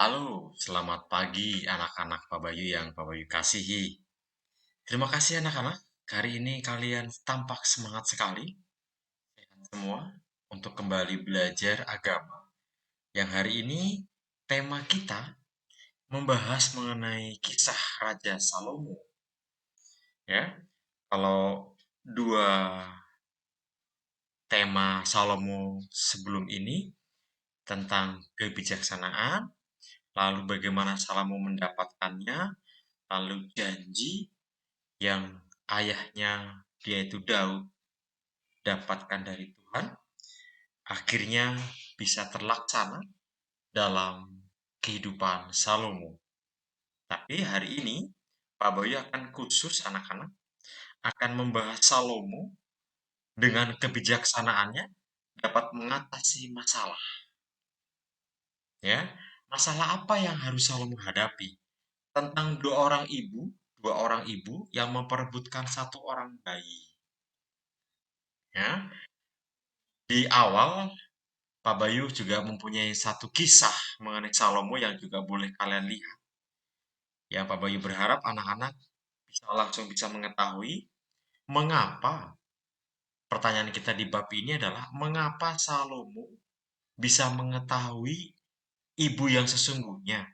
Halo, selamat pagi anak-anak Pak Bayu yang Pak Bayu kasihi. Terima kasih anak-anak. Hari ini kalian tampak semangat sekali semua untuk kembali belajar agama. Yang hari ini tema kita membahas mengenai kisah Raja Salomo. Ya, kalau dua tema Salomo sebelum ini tentang kebijaksanaan, lalu bagaimana Salomo mendapatkannya, lalu janji yang ayahnya dia itu Daud dapatkan dari Tuhan akhirnya bisa terlaksana dalam kehidupan Salomo. Tapi hari ini Pak Bayu akan khusus anak-anak akan membahas Salomo dengan kebijaksanaannya dapat mengatasi masalah. Ya, masalah apa yang harus Salomo hadapi? Tentang dua orang ibu yang memperebutkan satu orang bayi. Ya, di awal Pak Bayu juga mempunyai satu kisah mengenai Salomo yang juga boleh kalian lihat. Ya, Pak Bayu berharap anak-anak bisa mengetahui mengapa pertanyaan kita di bab ini adalah mengapa Salomo bisa mengetahui ibu yang sesungguhnya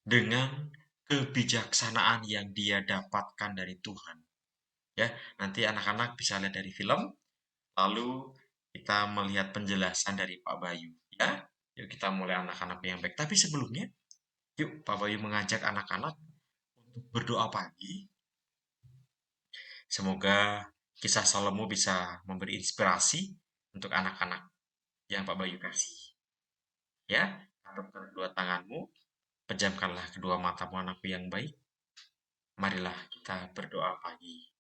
dengan kebijaksanaan yang dia dapatkan dari Tuhan. Ya, nanti anak-anak bisa lihat dari film, lalu kita melihat penjelasan dari Pak Bayu. Ya, yuk kita mulai anak-anak yang baik. Tapi sebelumnya, yuk, Pak Bayu mengajak anak-anak untuk berdoa pagi. Semoga kisah Salomo bisa memberi inspirasi untuk anak-anak yang Pak Bayu kasih. Ya, tundukkan kedua tanganmu, pejamkanlah kedua matamu anakku yang baik. Marilah kita berdoa pagi.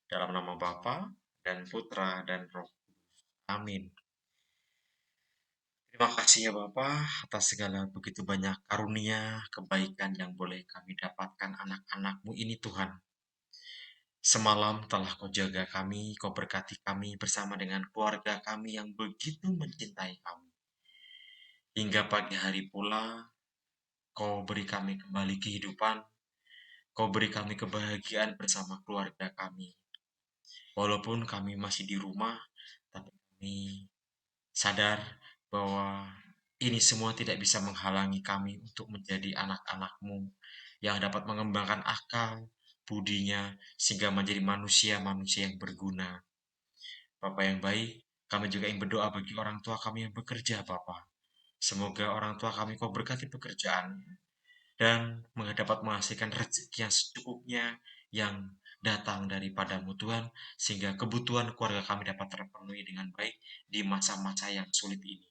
Dalam nama Bapa dan Putra dan Roh Kudus. Amin. Terima kasih ya Bapa atas segala begitu banyak karunia, kebaikan yang boleh kami dapatkan anak-anak-Mu ini Tuhan. Semalam telah Kau jaga kami, Kau berkati kami bersama dengan keluarga kami yang begitu mencintai kami. Hingga pagi hari pula, Kau beri kami kembali kehidupan, Kau beri kami kebahagiaan bersama keluarga kami. Walaupun kami masih di rumah, tapi kami sadar bahwa ini semua tidak bisa menghalangi kami untuk menjadi anak-anak-Mu yang dapat mengembangkan akal, budinya, sehingga menjadi manusia-manusia yang berguna. Bapak yang baik, kami juga ingin berdoa bagi orang tua kami yang bekerja, Bapak. Semoga orang tua kami Kau berkati pekerjaan dan dapat menghasilkan rezeki yang secukupnya yang datang daripadamu Tuhan, sehingga kebutuhan keluarga kami dapat terpenuhi dengan baik di masa-masa yang sulit ini.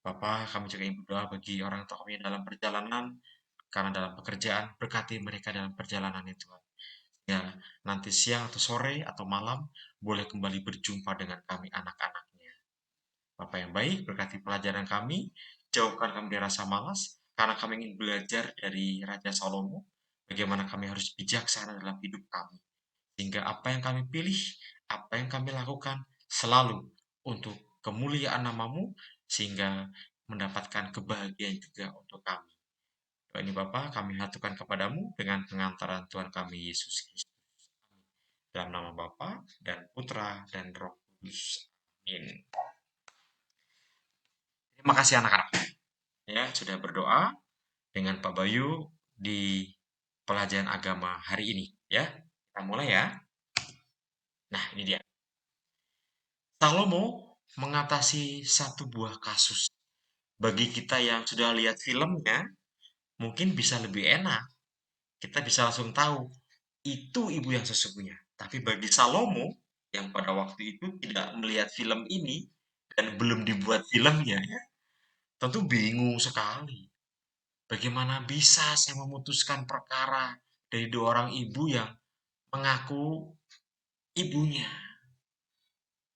Bapak, kami juga ingin berdoa bagi orang tua kami dalam perjalanan, karena dalam pekerjaan, berkati mereka dalam perjalanan itu, Tuhan. Ya, nanti siang atau sore atau malam, boleh kembali berjumpa dengan kami anak-anaknya. Bapak yang baik, berkati pelajaran kami, jauhkan kami dari rasa malas, karena kami ingin belajar dari Raja Salomo, bagaimana kami harus bijaksana dalam hidup kami. Sehingga apa yang kami pilih, apa yang kami lakukan, selalu untuk kemuliaan namamu, sehingga mendapatkan kebahagiaan juga untuk kami. Doa ini Bapa kami haturkan kepadamu dengan pengantaran Tuhan kami Yesus Kristus. Dalam nama Bapa dan Putra dan Roh Kudus. Amin. Terima kasih anak-anak. Ya, sudah berdoa dengan Pak Bayu di pelajaran agama hari ini. Ya, kita mulai ya. Nah, ini dia. Salomo mengatasi satu buah kasus. Bagi kita yang sudah lihat filmnya, mungkin bisa lebih enak. Kita bisa langsung tahu itu ibu yang sesungguhnya. Tapi bagi Salomo yang pada waktu itu tidak melihat film ini dan belum dibuat filmnya, ya, tentu bingung sekali. Bagaimana bisa saya memutuskan perkara dari dua orang ibu yang mengaku ibunya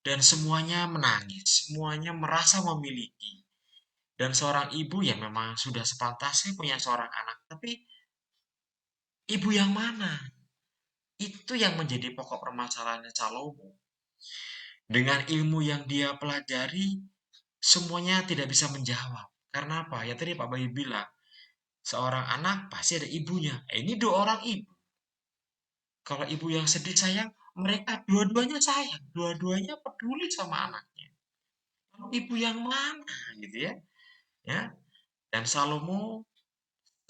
dan semuanya menangis, semuanya merasa memiliki. Dan seorang ibu yang memang sudah sepantasnya punya seorang anak, tapi ibu yang mana? Itu yang menjadi pokok permasalahannya Salomo. Dengan ilmu yang dia pelajari, semuanya tidak bisa menjawab. Karena apa? Ya tadi Pak Bayu bilang, seorang anak pasti ada ibunya. Ini dua orang ibu. Kalau ibu yang sedih sayang, mereka dua-duanya sayang, dua-duanya peduli sama anaknya. Lalu ibu yang mana gitu ya? Ya. Dan Salomo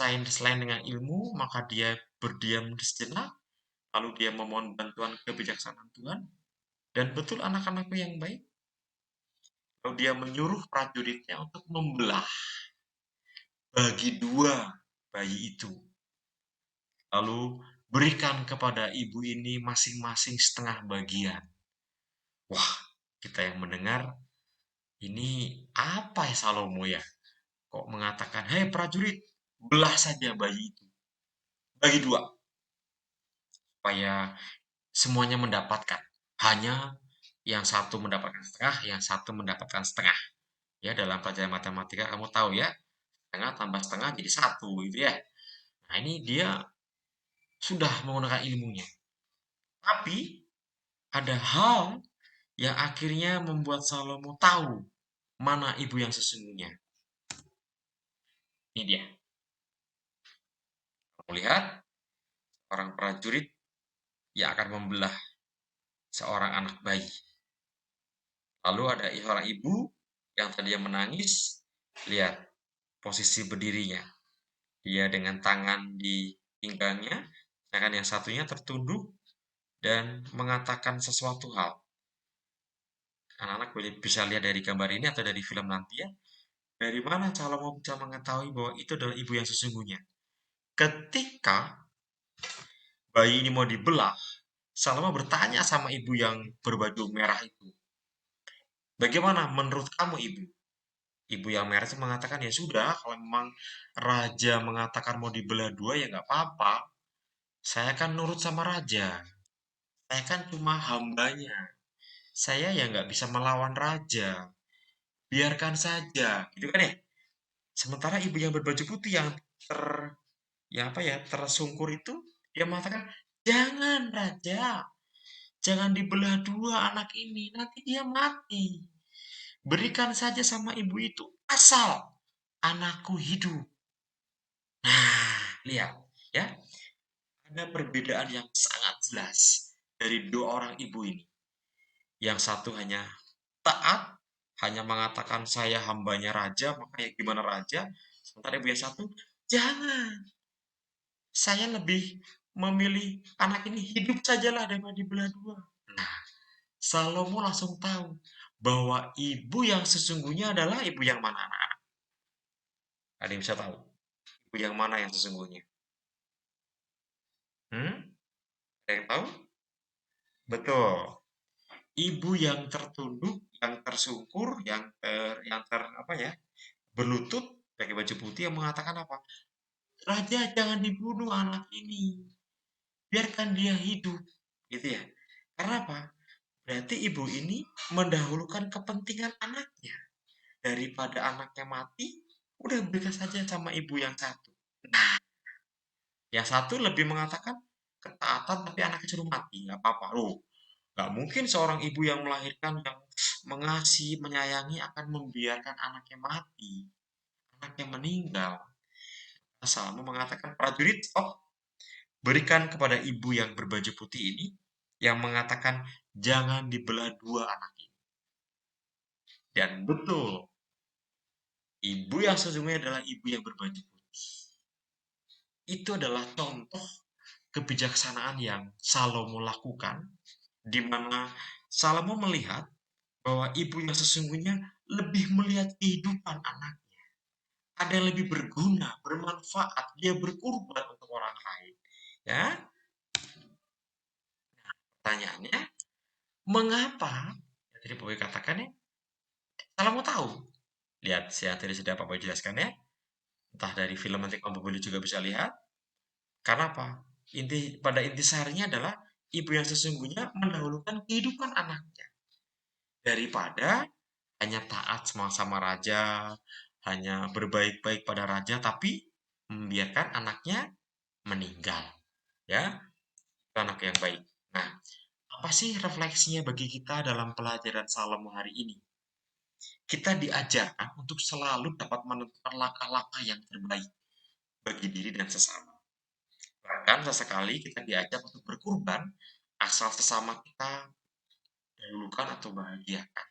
selain dengan ilmu, maka dia berdiam sejenak, lalu dia memohon bantuan kebijaksanaan Tuhan. Dan betul anak-anakku yang baik, lalu dia menyuruh prajuritnya untuk membelah bagi dua bayi itu. Lalu berikan kepada ibu ini masing-masing setengah bagian. Wah, kita yang mendengar, ini apa ya Salomo ya? Kok mengatakan, hei prajurit, belah saja bayi itu. Bagi dua, supaya semuanya mendapatkan. Hanya yang satu mendapatkan setengah, yang satu mendapatkan setengah. Ya, dalam pelajaran matematika kamu tahu ya, setengah tambah setengah jadi satu gitu ya. Nah, ini dia sudah menggunakan ilmunya. Tapi ada hal yang akhirnya membuat Salomo tahu mana ibu yang sesungguhnya. Ini dia. Kamu lihat orang prajurit yang akan membelah seorang anak bayi. Lalu ada seorang ibu yang tadinya menangis, lihat posisi berdirinya. Dia dengan tangan di pinggangnya, sedangkan yang satunya tertunduk dan mengatakan sesuatu hal. Anak-anak bisa lihat dari gambar ini atau dari film nanti ya. Dari mana Salomo bisa mengetahui bahwa itu adalah ibu yang sesungguhnya? Ketika bayi ini mau dibelah, Salomo bertanya sama ibu yang berbaju merah itu. Bagaimana menurut kamu ibu? Ibu yang merah itu mengatakan, ya sudah, kalau memang raja mengatakan mau dibelah dua ya nggak apa-apa. Saya kan nurut sama raja. Saya kan cuma hambanya. Saya ya nggak bisa melawan raja. Biarkan saja, gitu kan ya. Sementara ibu yang berbaju putih ter yang apa ya tersungkur itu dia mengatakan, jangan raja, jangan dibelah dua anak ini, nanti dia mati. Berikan saja sama ibu itu, asal anakku hidup. Nah, lihat ya, ada perbedaan yang sangat jelas dari dua orang ibu ini. Yang satu hanya taat, hanya mengatakan saya hambanya raja, makanya gimana raja. Sementara ibu yang satu, jangan. Saya lebih memilih anak ini hidup sajalah daripada dibelah dua. Nah, Salomo langsung tahu bahwa ibu yang sesungguhnya adalah ibu yang mana anak-anak. Ada yang bisa tahu? Ibu yang mana yang sesungguhnya? Hmm? Ada yang tahu? Betul. Ibu yang tertunduk, yang tersungkur, yang apa ya, berlutut pakai baju putih yang mengatakan apa? Raja jangan dibunuh anak ini, biarkan dia hidup, gitu ya. Karena apa? Berarti ibu ini mendahulukan kepentingan anaknya daripada anaknya mati. Udah berikan saja sama ibu yang satu. Nah, yang satu lebih mengatakan ketaatan tapi anaknya suruh mati, nggak apa-apa. Loh, nggak mungkin seorang ibu yang melahirkan yang mengasihi, menyayangi akan membiarkan anaknya mati, anaknya meninggal. Salmo mengatakan prajurit, oh berikan kepada ibu yang berbaju putih ini yang mengatakan jangan dibelah dua anak ini. Dan betul, ibu yang sesungguhnya adalah ibu yang berbaju putih. Itu adalah contoh kebijaksanaan yang Salomo lakukan, di mana Salomo melihat bahwa ibu yang sesungguhnya lebih melihat kehidupan anaknya. Ada yang lebih berguna, bermanfaat, dia berkorban untuk orang lain. Ya, pertanyaannya, mengapa? Ya, tadi Pak Boy katakan ya, Salomo tahu. Lihat, saya tadi sudah Pak Boy jelaskan ya. Entah dari film nanti Pak Boy juga bisa lihat. Karena apa? Pada inti seharinya adalah ibu yang sesungguhnya mendahulukan kehidupan anaknya daripada hanya taat sama raja, hanya berbaik-baik pada raja, tapi membiarkan anaknya meninggal. Ya, itu anak yang baik. Nah, apa sih refleksinya bagi kita dalam pelajaran Salomo hari ini? Kita diajarkan untuk selalu dapat menentukan langkah-langkah yang terbaik bagi diri dan sesama. Bahkan sesekali kita diajak untuk berkorban asal sesama kita dahulukan atau bahagiakan.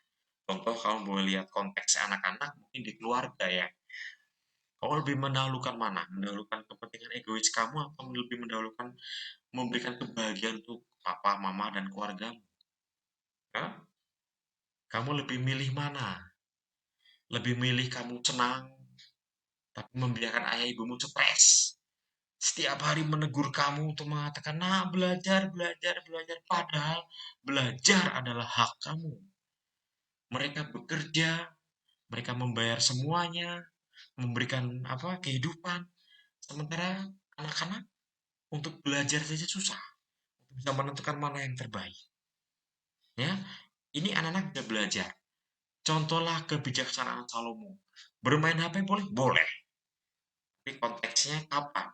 Contoh, kamu boleh lihat konteksnya anak-anak mungkin di keluarga ya. Kamu lebih mendahulukan mana? Mendahulukan kepentingan egois kamu atau lebih mendahulukan memberikan kebahagiaan untuk papa, mama, dan keluargamu? Hah? Kamu lebih milih mana? Lebih milih kamu senang, tapi membiarkan ayah ibumu stres. Setiap hari menegur kamu untuk mengatakan, nah belajar, belajar, belajar. Padahal belajar adalah hak kamu. Mereka bekerja, mereka membayar semuanya, memberikan apa kehidupan. Sementara anak-anak untuk belajar saja susah. Untuk bisa menentukan mana yang terbaik. Ya, ini anak-anak bisa belajar. Contohlah kebijaksanaan Salomo. Bermain HP boleh? Boleh. Tapi konteksnya kapan?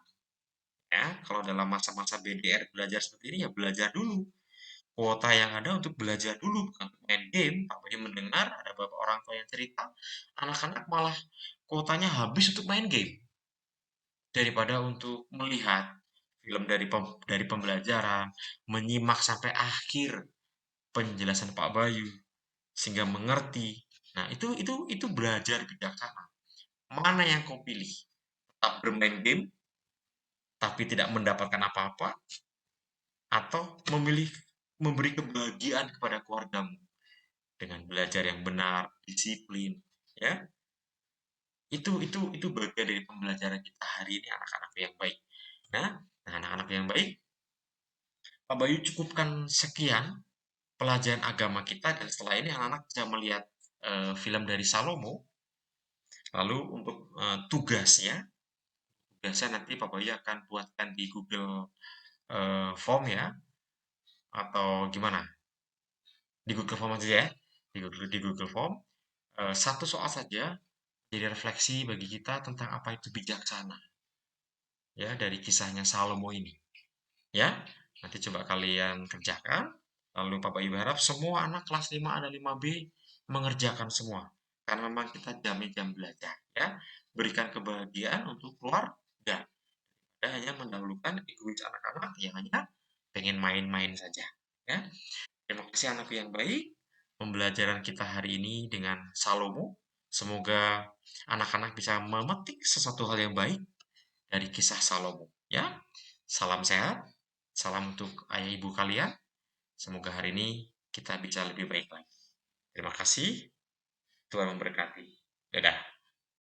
Ya, kalau dalam masa-masa BDR belajar seperti ini ya belajar dulu. Kuota yang ada untuk belajar dulu, bukan untuk main game. Apalagi mendengar ada beberapa orang tua yang cerita, anak-anak malah kuotanya habis untuk main game daripada untuk melihat film dari pembelajaran, menyimak sampai akhir penjelasan Pak Bayu sehingga mengerti. Nah, itu belajar bijaksana. Mana yang kau pilih? Tetap bermain game tapi tidak mendapatkan apa-apa, atau memilih memberi kebahagiaan kepada keluargamu dengan belajar yang benar, disiplin, ya. Itu bagian dari pembelajaran kita hari ini, anak-anak yang baik. Nah, anak-anak yang baik, Pak Bayu cukupkan sekian pelajaran agama kita, dan setelah ini anak-anak bisa melihat film dari Salomo. Lalu untuk tugasnya nanti Pak Bayu akan buatkan di Google Form ya, atau gimana? Di Google Form aja ya, di Google Form. Satu soal saja jadi refleksi bagi kita tentang apa itu bijaksana ya dari kisahnya Salomo ini ya. Nanti coba kalian kerjakan, lalu Bapak Ibu harap semua anak kelas 5 ada 5B mengerjakan semua, karena memang kita jamnya jam belajar ya. Berikan kebahagiaan untuk keluarga, dan hanya mendahulukan egois anak-anak yang hanya pengen main-main saja ya. Terima kasih anakku yang baik. Pembelajaran kita hari ini dengan Salomo. Semoga anak-anak bisa memetik sesuatu hal yang baik dari kisah Salomo. Ya, salam sehat. Salam untuk ayah ibu kalian. Semoga hari ini kita bisa lebih baik lagi. Terima kasih. Tuhan memberkati. Dadah.